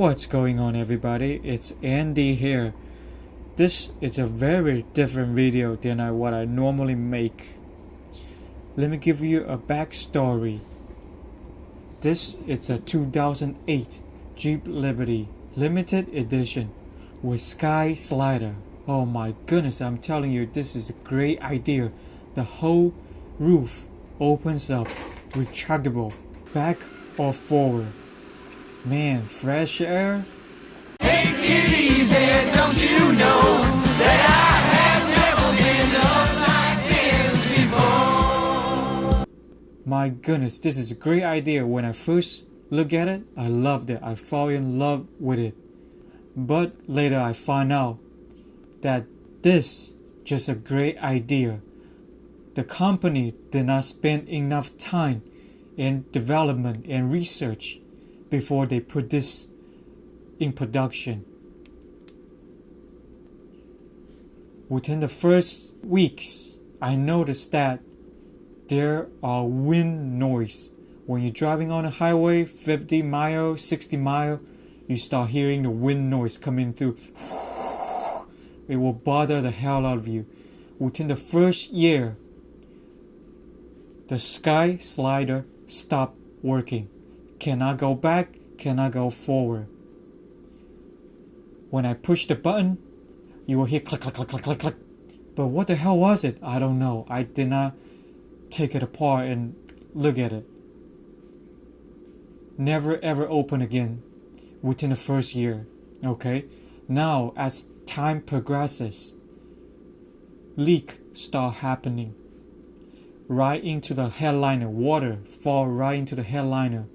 What's going on, everybody? It's Andy here. This is a very different video than what I normally make. Let me give you a backstory. This is a 2008 Jeep Liberty limited edition with sky slider. Oh my goodness, I'm telling you, this is a great idea. The whole roof opens up, retractable, back or forward. Man, fresh air. Take it easy, don't you know that I have never been up like this before? My goodness, this is a great idea. When I first look at it, I loved it. I fall in love with it. But later I find out that this just a great idea. The company did not spend enough time in development and research before they put this in production. Within the first weeks, I noticed that there are wind noise. When you're driving on a highway, 50 mile, 60 mile, you start hearing the wind noise coming through. It will bother the hell out of you. Within the first year, the sky slider stopped working. Cannot go back, cannot go forward. When I push the button, you will hear click, click, click, click, click, click. But what the hell was it? I don't know. I did not take it apart and look at it. Never ever open again within the first year. Okay? Now, as time progresses, leak start happening. Right into the headliner. Water fall right into the headliner.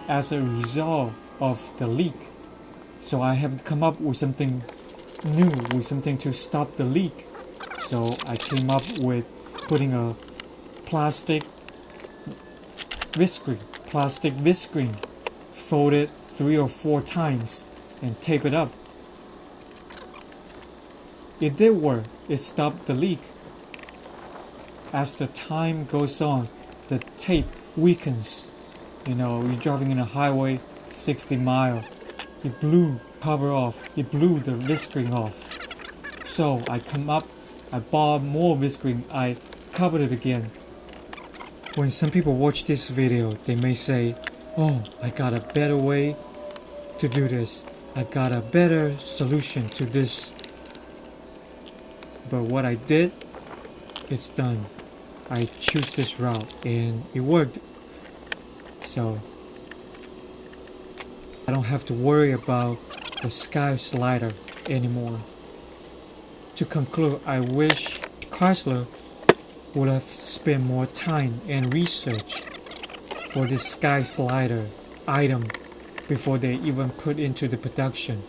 As a result of the leak, so I have to come up with something new, with something to stop the leak. So I came up with putting a plastic viscreen, fold it 3 or 4 times and tape it up. It did work. It stopped the leak. As the time goes on, the tape weakens. You know, you're driving in a highway, 60 mile. It blew cover off. It blew the viscreen off. So I bought more viscreen. I covered it again. When some people watch this video, they may say, oh, I got a better way to do this. I got a better solution to this. But what I did, it's done. I choose this route and it worked. So I don't have to worry about the sky slider anymore. To conclude, I wish Chrysler would have spent more time and research for this sky slider item before they even put into the production.